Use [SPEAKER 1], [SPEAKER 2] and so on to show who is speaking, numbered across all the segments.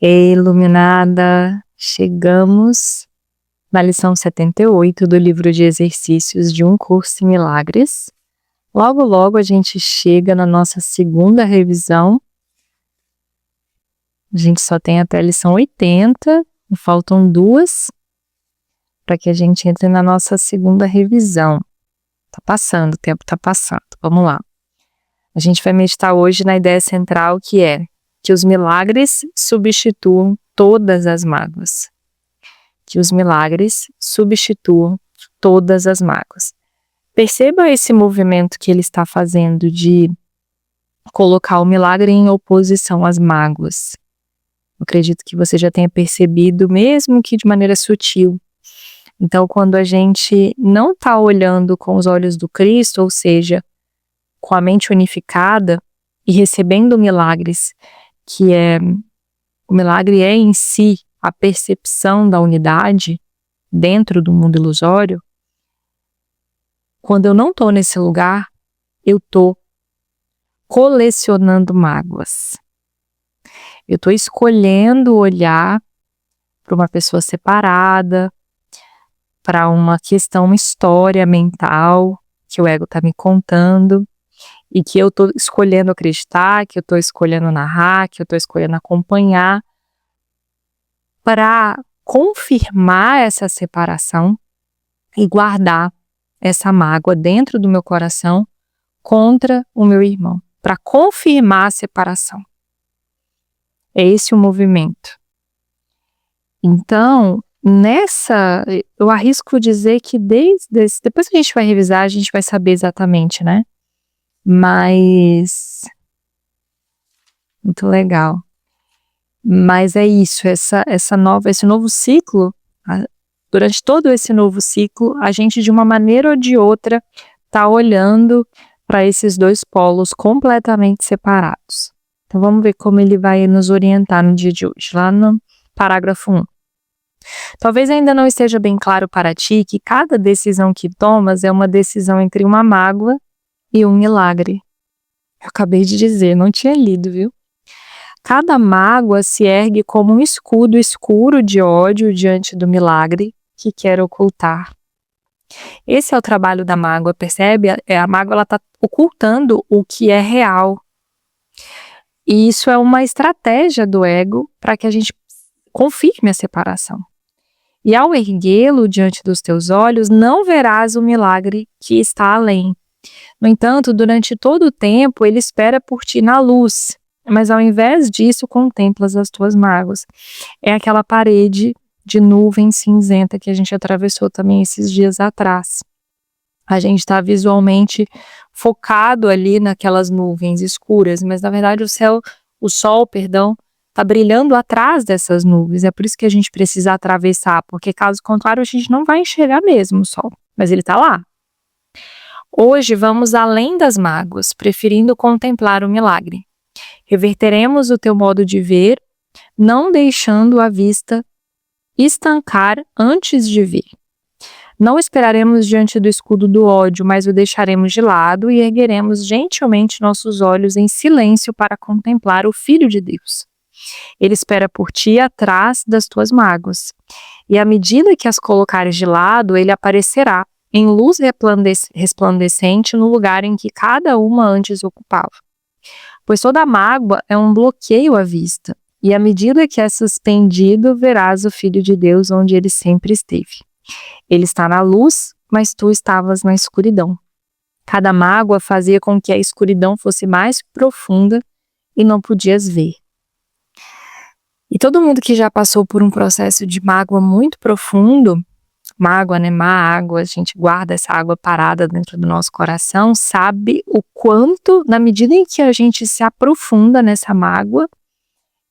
[SPEAKER 1] Ei, iluminada, chegamos na lição 78 do livro de exercícios de Um Curso em Milagres. Logo, logo a gente chega na nossa segunda revisão. A gente só tem até a lição 80, faltam duas para que a gente entre na nossa segunda revisão. Tá passando, o tempo tá passando. Vamos lá. A gente vai meditar hoje na ideia central que é que os milagres substituam todas as mágoas. Que os milagres substituam todas as mágoas. Perceba esse movimento que ele está fazendo de colocar o milagre em oposição às mágoas. Eu acredito que você já tenha percebido, mesmo que de maneira sutil. Então, quando a gente não está olhando com os olhos do Cristo, ou seja, com a mente unificada e recebendo milagres, que o milagre é em si a percepção da unidade dentro do mundo ilusório. Quando eu não estou nesse lugar, eu estou colecionando mágoas. Eu estou escolhendo olhar para uma pessoa separada, para uma questão, uma história mental que o ego está me contando e que eu estou escolhendo acreditar, que eu estou escolhendo narrar, que eu estou escolhendo acompanhar para confirmar essa separação e guardar essa mágoa dentro do meu coração contra o meu irmão, para confirmar a separação. É esse o movimento. Então, eu arrisco dizer que depois que a gente vai revisar, a gente vai saber exatamente, né? Mas muito legal. Mas é isso, esse novo ciclo, durante todo esse novo ciclo, a gente de uma maneira ou de outra está olhando para esses dois polos completamente separados. Então vamos ver como ele vai nos orientar no dia de hoje, lá no parágrafo 1. Talvez ainda não esteja bem claro para ti que cada decisão que tomas é uma decisão entre uma mágoa e um milagre. Eu acabei de dizer, não tinha lido, viu? Cada mágoa se ergue como um escudo escuro de ódio diante do milagre que quer ocultar. Esse é o trabalho da mágoa, percebe? A mágoa ela está ocultando o que é real. E isso é uma estratégia do ego para que a gente confirme a separação. E ao erguê-lo diante dos teus olhos, não verás o milagre que está além. No entanto, durante todo o tempo, ele espera por ti na luz, mas ao invés disso, contemplas as tuas mágoas. É aquela parede de nuvem cinzenta que a gente atravessou também esses dias atrás. A gente está visualmente focado ali naquelas nuvens escuras, mas na verdade o sol, está brilhando atrás dessas nuvens. É por isso que a gente precisa atravessar, porque caso contrário a gente não vai enxergar mesmo o sol, mas ele está lá. Hoje vamos além das mágoas, preferindo contemplar o milagre. Reverteremos o teu modo de ver, não deixando a vista estancar antes de ver. Não esperaremos diante do escudo do ódio, mas o deixaremos de lado e ergueremos gentilmente nossos olhos em silêncio para contemplar o Filho de Deus. Ele espera por ti atrás das tuas mágoas. E à medida que as colocares de lado, ele aparecerá em luz resplandecente no lugar em que cada uma antes ocupava. Pois toda mágoa é um bloqueio à vista, e à medida que é suspendido, verás o Filho de Deus onde ele sempre esteve. Ele está na luz, mas tu estavas na escuridão. Cada mágoa fazia com que a escuridão fosse mais profunda e não podias ver. E todo mundo que já passou por um processo de mágoa muito profundo, mágoa, né, má água, a gente guarda essa água parada dentro do nosso coração, sabe o quanto, na medida em que a gente se aprofunda nessa mágoa,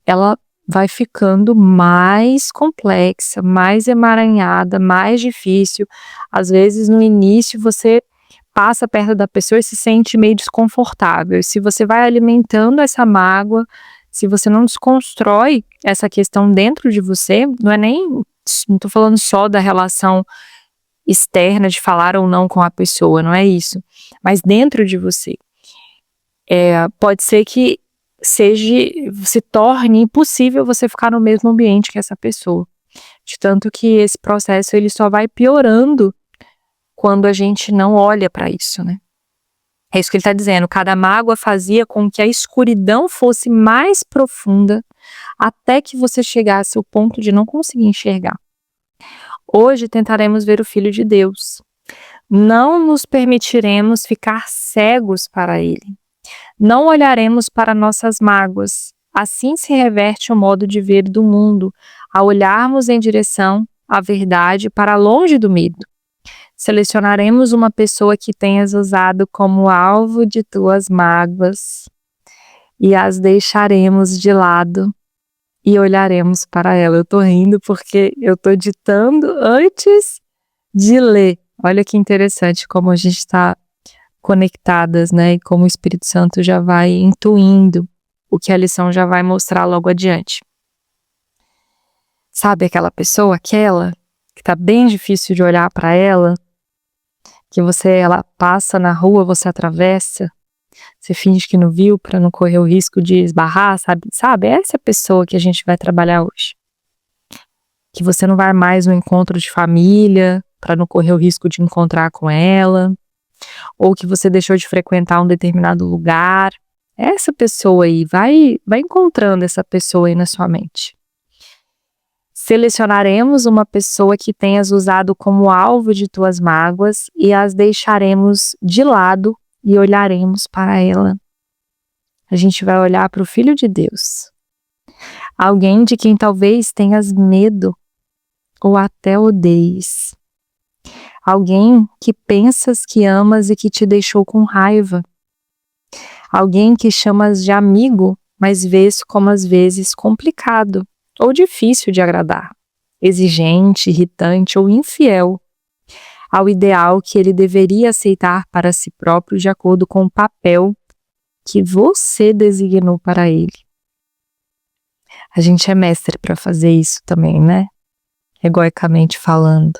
[SPEAKER 1] ela vai ficando mais complexa, mais emaranhada, mais difícil. Às vezes, no início, você passa perto da pessoa e se sente meio desconfortável. E se você vai alimentando essa mágoa, se você não desconstrói essa questão dentro de você, não estou falando só da relação externa de falar ou não com a pessoa, não é isso. Mas dentro de você. Pode ser que se torne impossível você ficar no mesmo ambiente que essa pessoa. De tanto que esse processo ele só vai piorando quando a gente não olha para isso, né? É isso que ele está dizendo, cada mágoa fazia com que a escuridão fosse mais profunda até que você chegasse ao ponto de não conseguir enxergar. Hoje tentaremos ver o Filho de Deus. Não nos permitiremos ficar cegos para ele. Não olharemos para nossas mágoas. Assim se reverte o modo de ver do mundo, a olharmos em direção à verdade para longe do medo. Selecionaremos uma pessoa que tenhas usado como alvo de tuas mágoas e as deixaremos de lado e olharemos para ela. Eu tô rindo porque eu tô ditando antes de ler. Olha que interessante como a gente está conectadas, né? E como o Espírito Santo já vai intuindo o que a lição já vai mostrar logo adiante. Sabe aquela pessoa, que tá bem difícil de olhar para ela, que ela passa na rua, você atravessa, você finge que não viu para não correr o risco de esbarrar, sabe? Essa é a pessoa que a gente vai trabalhar hoje. Que você não vai mais no encontro de família para não correr o risco de encontrar com ela, ou que você deixou de frequentar um determinado lugar. Essa pessoa aí, vai encontrando essa pessoa aí na sua mente. Selecionaremos uma pessoa que tenhas usado como alvo de tuas mágoas e as deixaremos de lado e olharemos para ela. A gente vai olhar para o Filho de Deus. Alguém de quem talvez tenhas medo ou até odeies. Alguém que pensas que amas e que te deixou com raiva. Alguém que chamas de amigo, mas vês como às vezes complicado ou difícil de agradar, exigente, irritante ou infiel ao ideal que ele deveria aceitar para si próprio de acordo com o papel que você designou para ele. A gente é mestre para fazer isso também, né? Egoicamente falando.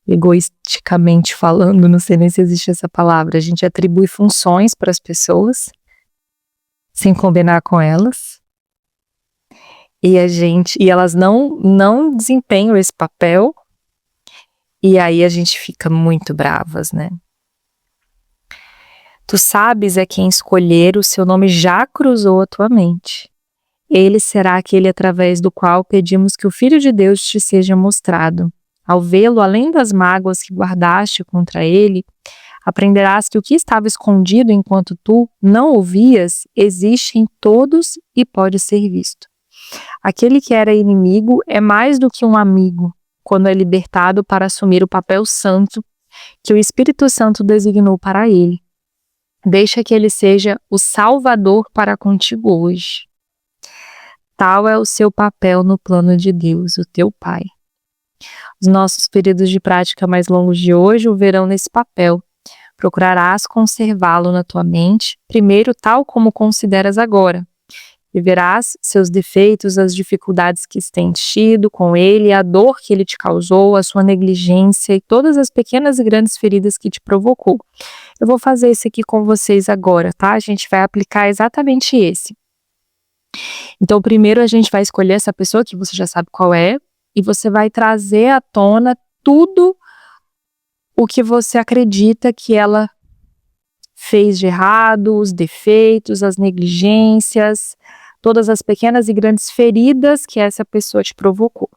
[SPEAKER 1] Egoisticamente falando, não sei nem se existe essa palavra. A gente atribui funções para as pessoas sem combinar com elas. E elas não desempenham esse papel, e aí a gente fica muito bravas, né? Tu sabes quem escolher, o seu nome já cruzou a tua mente. Ele será aquele através do qual pedimos que o Filho de Deus te seja mostrado. Ao vê-lo, além das mágoas que guardaste contra ele, aprenderás que o que estava escondido enquanto tu não ouvias, existe em todos e pode ser visto. Aquele que era inimigo é mais do que um amigo, quando é libertado para assumir o papel santo que o Espírito Santo designou para ele. Deixa que ele seja o Salvador para contigo hoje. Tal é o seu papel no plano de Deus, o teu Pai. Os nossos períodos de prática mais longos de hoje o verão nesse papel. Procurarás conservá-lo na tua mente, primeiro tal como consideras agora. E verás seus defeitos, as dificuldades que tens tido com ele, a dor que ele te causou, a sua negligência e todas as pequenas e grandes feridas que te provocou. Eu vou fazer esse aqui com vocês agora, tá? A gente vai aplicar exatamente esse. Então, primeiro a gente vai escolher essa pessoa que você já sabe qual é, e você vai trazer à tona tudo o que você acredita que ela fez de errado, os defeitos, as negligências, todas as pequenas e grandes feridas que essa pessoa te provocou.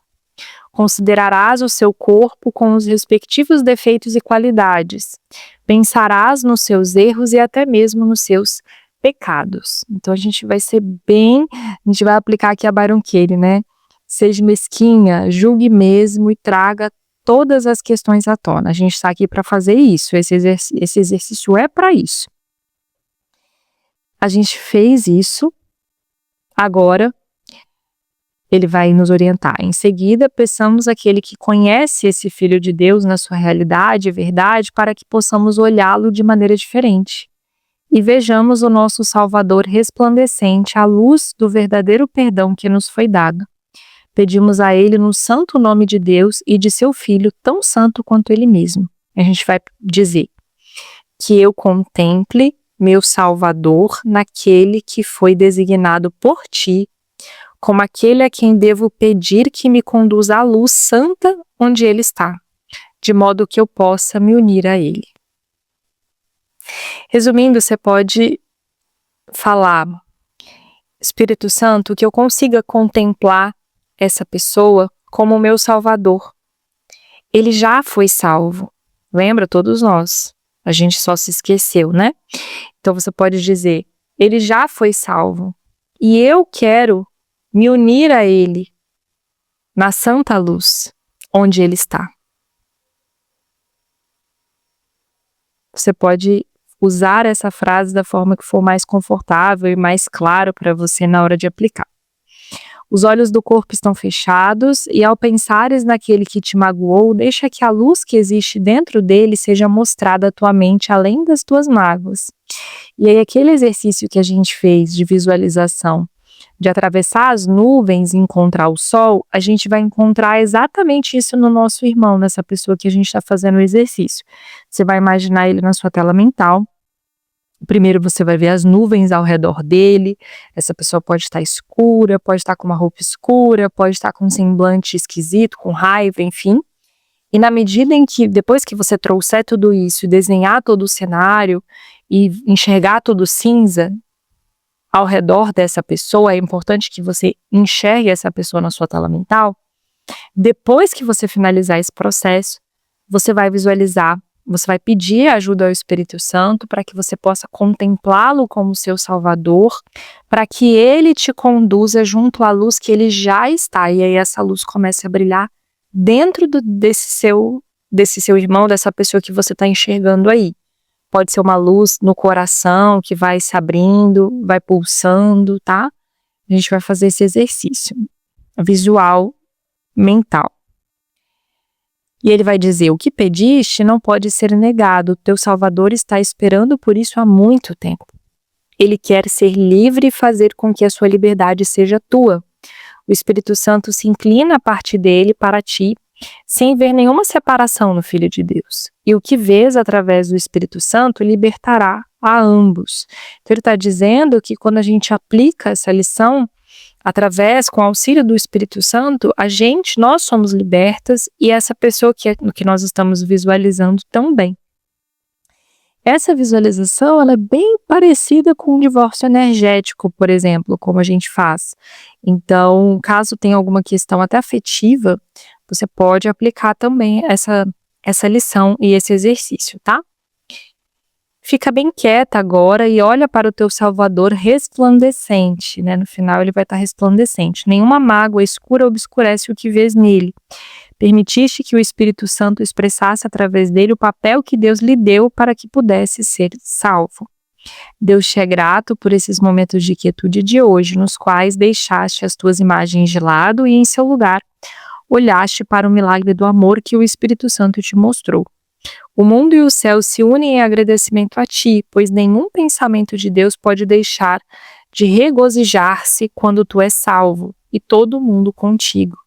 [SPEAKER 1] Considerarás o seu corpo com os respectivos defeitos e qualidades. Pensarás nos seus erros e até mesmo nos seus pecados. Então a gente vai aplicar aqui a Byron Katie, né? Seja mesquinha, julgue mesmo e traga todas as questões à tona. A gente está aqui para fazer isso, esse exercício é para isso. A gente fez isso, agora ele vai nos orientar. Em seguida, peçamos àquele que conhece esse Filho de Deus na sua realidade e verdade para que possamos olhá-lo de maneira diferente e vejamos o nosso Salvador resplandecente à luz do verdadeiro perdão que nos foi dado. Pedimos a ele no santo nome de Deus e de seu Filho, tão santo quanto ele mesmo. A gente vai dizer que eu contemple meu Salvador, naquele que foi designado por ti, como aquele a quem devo pedir que me conduza à luz santa onde ele está, de modo que eu possa me unir a ele. Resumindo, você pode falar: Espírito Santo, que eu consiga contemplar essa pessoa como meu Salvador. Ele já foi salvo. Lembra, todos nós. A gente só se esqueceu, né? Então você pode dizer: ele já foi salvo. E eu quero me unir a ele na santa luz, onde ele está. Você pode usar essa frase da forma que for mais confortável e mais claro para você na hora de aplicar. Os olhos do corpo estão fechados e ao pensares naquele que te magoou, deixa que a luz que existe dentro dele seja mostrada à tua mente além das tuas mágoas. E aí aquele exercício que a gente fez de visualização, de atravessar as nuvens e encontrar o sol, a gente vai encontrar exatamente isso no nosso irmão, nessa pessoa que a gente está fazendo o exercício. Você vai imaginar ele na sua tela mental. Primeiro você vai ver as nuvens ao redor dele, essa pessoa pode estar escura, pode estar com uma roupa escura, pode estar com um semblante esquisito, com raiva, enfim. E na medida em que, depois que você trouxer tudo isso, desenhar todo o cenário e enxergar tudo cinza ao redor dessa pessoa, é importante que você enxergue essa pessoa na sua tela mental. Depois que você finalizar esse processo, você vai visualizar, você vai pedir ajuda ao Espírito Santo para que você possa contemplá-lo como seu Salvador, para que ele te conduza junto à luz que ele já está, e aí essa luz comece a brilhar dentro desse seu irmão, dessa pessoa que você está enxergando aí. Pode ser uma luz no coração que vai se abrindo, vai pulsando, tá? A gente vai fazer esse exercício visual, mental. E ele vai dizer: o que pediste não pode ser negado, o teu Salvador está esperando por isso há muito tempo. Ele quer ser livre e fazer com que a sua liberdade seja tua. O Espírito Santo se inclina a partir dele para ti, sem ver nenhuma separação no Filho de Deus. E o que vês através do Espírito Santo libertará a ambos. Então ele está dizendo que quando a gente aplica essa lição, com o auxílio do Espírito Santo, nós somos libertas e essa pessoa que nós estamos visualizando também. Essa visualização ela é bem parecida com o divórcio energético, por exemplo, como a gente faz. Então, caso tenha alguma questão até afetiva, você pode aplicar também essa lição e esse exercício, tá? Fica bem quieta agora e olha para o teu Salvador resplandecente, né? No final ele vai estar resplandecente. Nenhuma mágoa escura obscurece o que vês nele. Permitiste que o Espírito Santo expressasse através dele o papel que Deus lhe deu para que pudesse ser salvo. Deus te é grato por esses momentos de quietude de hoje, nos quais deixaste as tuas imagens de lado e, em seu lugar, olhaste para o milagre do amor que o Espírito Santo te mostrou. O mundo e o céu se unem em agradecimento a ti, pois nenhum pensamento de Deus pode deixar de regozijar-se quando tu és salvo, e todo mundo contigo.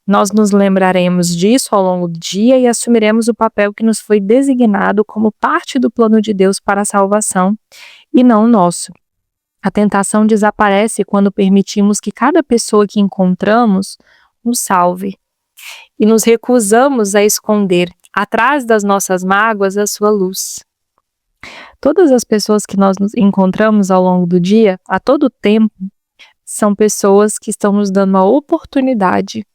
[SPEAKER 1] Nós nos lembraremos disso ao longo do dia e assumiremos o papel que nos foi designado como parte do plano de Deus para a salvação, e não nosso. A tentação desaparece quando permitimos que cada pessoa que encontramos nos salve, e nos recusamos a esconder atrás das nossas mágoas a sua luz. Todas as pessoas que nós nos encontramos ao longo do dia, a todo tempo, são pessoas que estão nos dando a oportunidade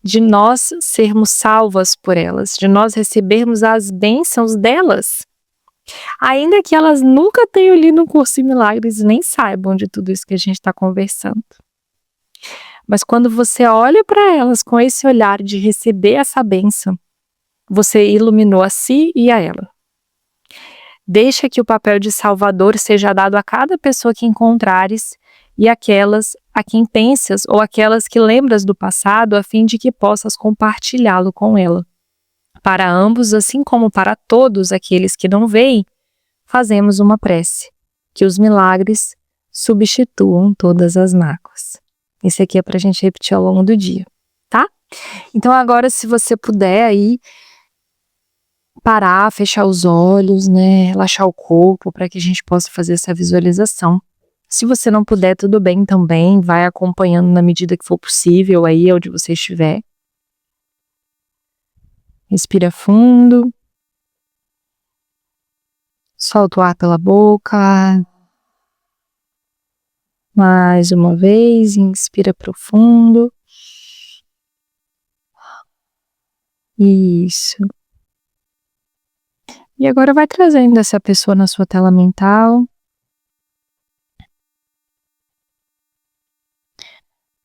[SPEAKER 1] de nós sermos salvas por elas, de nós recebermos as bênçãos delas. Ainda que elas nunca tenham lido um curso em milagres e nem saibam de tudo isso que a gente está conversando. Mas quando você olha para elas com esse olhar de receber essa bênção, você iluminou a si e a ela. Deixa que o papel de Salvador seja dado a cada pessoa que encontrares e aquelas a quem pensas ou aquelas que lembras do passado, a fim de que possas compartilhá-lo com ela. Para ambos, assim como para todos aqueles que não veem, fazemos uma prece, que os milagres substituam todas as mágoas. Esse aqui é para a gente repetir ao longo do dia, tá? Então agora, se você puder aí, parar, fechar os olhos, né, relaxar o corpo para que a gente possa fazer essa visualização. Se você não puder, tudo bem também, vai acompanhando na medida que for possível aí onde você estiver. Respira fundo. Solta o ar pela boca. Mais uma vez, inspira profundo. Isso. E agora vai trazendo essa pessoa na sua tela mental.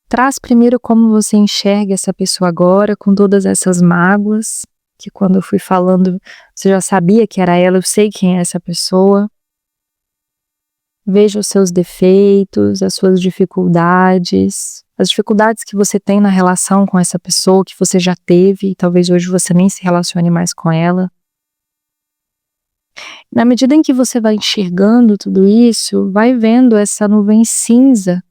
[SPEAKER 1] Traz primeiro como você enxerga essa pessoa agora, com todas essas mágoas, que quando eu fui falando, você já sabia que era ela, eu sei quem é essa pessoa. Veja os seus defeitos, as suas dificuldades, as dificuldades que você tem na relação com essa pessoa, que você já teve, e talvez hoje você nem se relacione mais com ela. Na medida em que você vai enxergando tudo isso, vai vendo essa nuvem cinza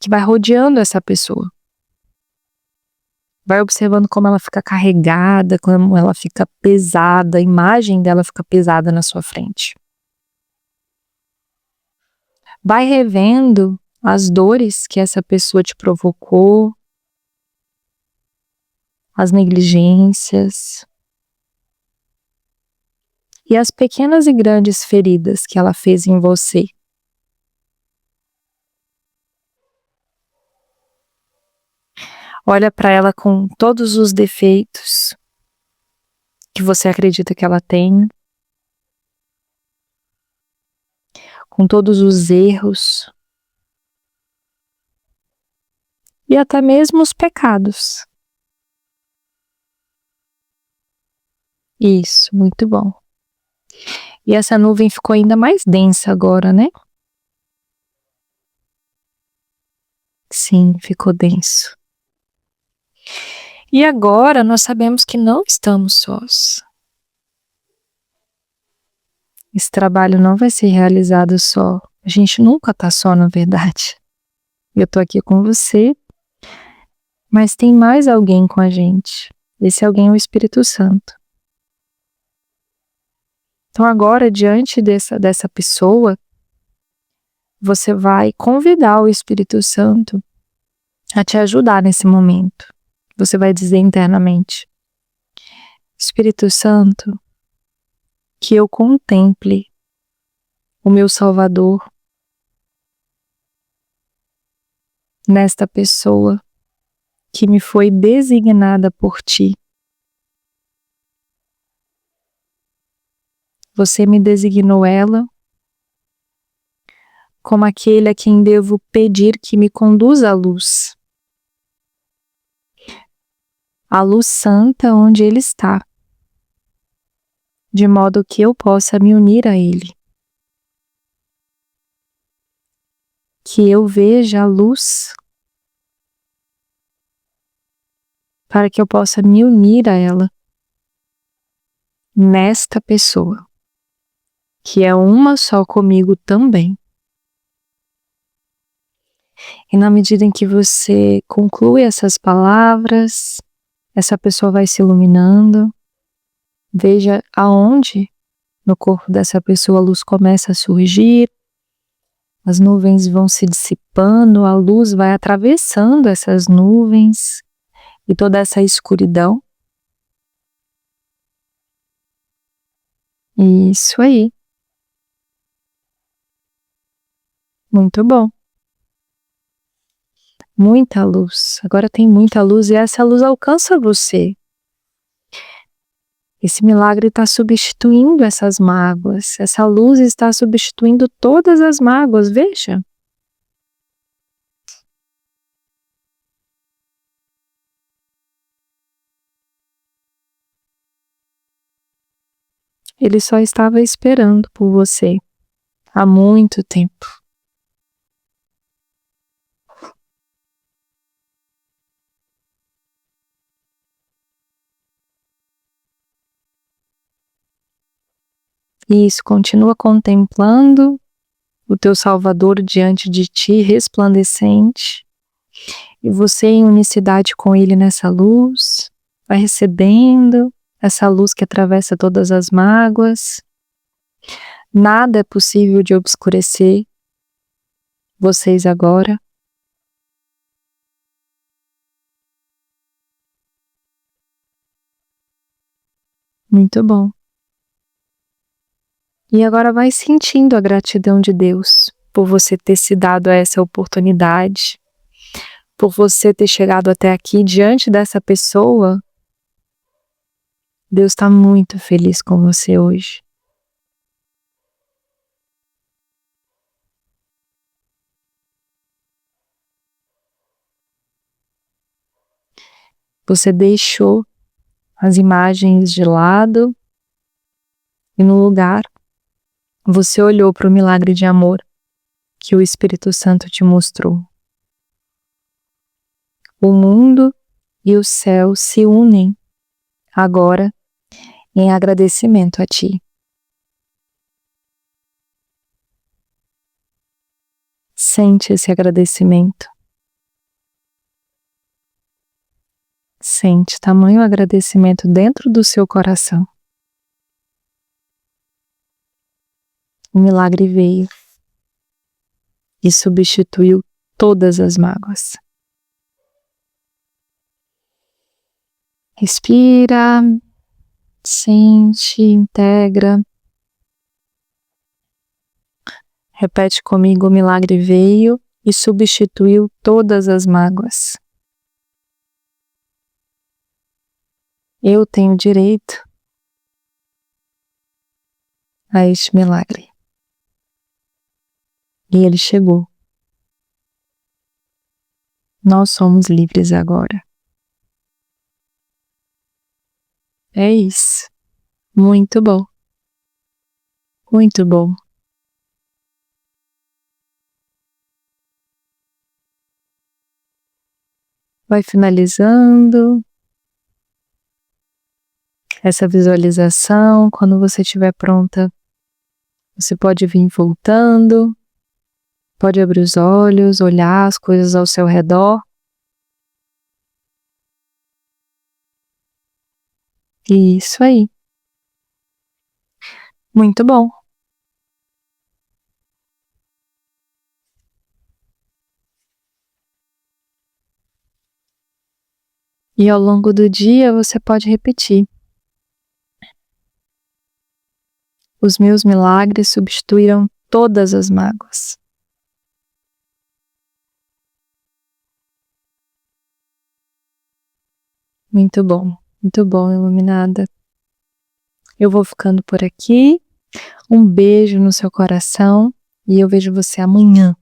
[SPEAKER 1] que vai rodeando essa pessoa. Vai observando como ela fica carregada, como ela fica pesada, a imagem dela fica pesada na sua frente. Vai revendo as dores que essa pessoa te provocou, as negligências e as pequenas e grandes feridas que ela fez em você. Olha para ela com todos os defeitos que você acredita que ela tem, com todos os erros e até mesmo os pecados. Isso, muito bom. E essa nuvem ficou ainda mais densa agora, né? Sim, ficou denso. E agora nós sabemos que não estamos sós. Esse trabalho não vai ser realizado só. A gente nunca tá só, na verdade. Eu tô aqui com você, mas tem mais alguém com a gente. Esse alguém é o Espírito Santo. Então agora, diante dessa pessoa, você vai convidar o Espírito Santo a te ajudar nesse momento. Você vai dizer internamente: Espírito Santo, que eu contemple o meu Salvador nesta pessoa que me foi designada por ti. Você me designou ela como aquele a quem devo pedir que me conduza à luz. A luz santa onde ele está, de modo que eu possa me unir a ele. Que eu veja a luz para que eu possa me unir a ela nesta pessoa, que é uma só comigo também. E na medida em que você conclui essas palavras, essa pessoa vai se iluminando. Veja aonde no corpo dessa pessoa a luz começa a surgir, as nuvens vão se dissipando, a luz vai atravessando essas nuvens e toda essa escuridão. Isso aí. Muito bom. Muita luz. Agora tem muita luz e essa luz alcança você. Esse milagre está substituindo essas mágoas. Essa luz está substituindo todas as mágoas, veja. Ele só estava esperando por você há muito tempo. Isso, continua contemplando o teu Salvador diante de ti, resplandecente, e você em unicidade com ele nessa luz, vai recebendo essa luz que atravessa todas as mágoas. Nada é possível de obscurecer vocês agora. Muito bom. E agora vai sentindo a gratidão de Deus por você ter se dado essa oportunidade, por você ter chegado até aqui diante dessa pessoa. Deus está muito feliz com você hoje. Você deixou as imagens de lado e no lugar você olhou para o milagre de amor que o Espírito Santo te mostrou. O mundo e o céu se unem agora em agradecimento a ti. Sente esse agradecimento. Sente tamanho agradecimento dentro do seu coração. O milagre veio e substituiu todas as mágoas. Respira, sente, integra. Repete comigo: o milagre veio e substituiu todas as mágoas. Eu tenho direito a este milagre. E ele chegou. Nós somos livres agora. É isso. Muito bom. Muito bom. Vai finalizando essa visualização. Quando você estiver pronta, você pode vir voltando, pode abrir os olhos, olhar as coisas ao seu redor. Isso aí. Muito bom. E ao longo do dia você pode repetir: os meus milagres substituíram todas as mágoas. Muito bom, iluminada. Eu vou ficando por aqui. Um beijo no seu coração e eu vejo você amanhã.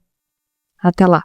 [SPEAKER 1] Até lá.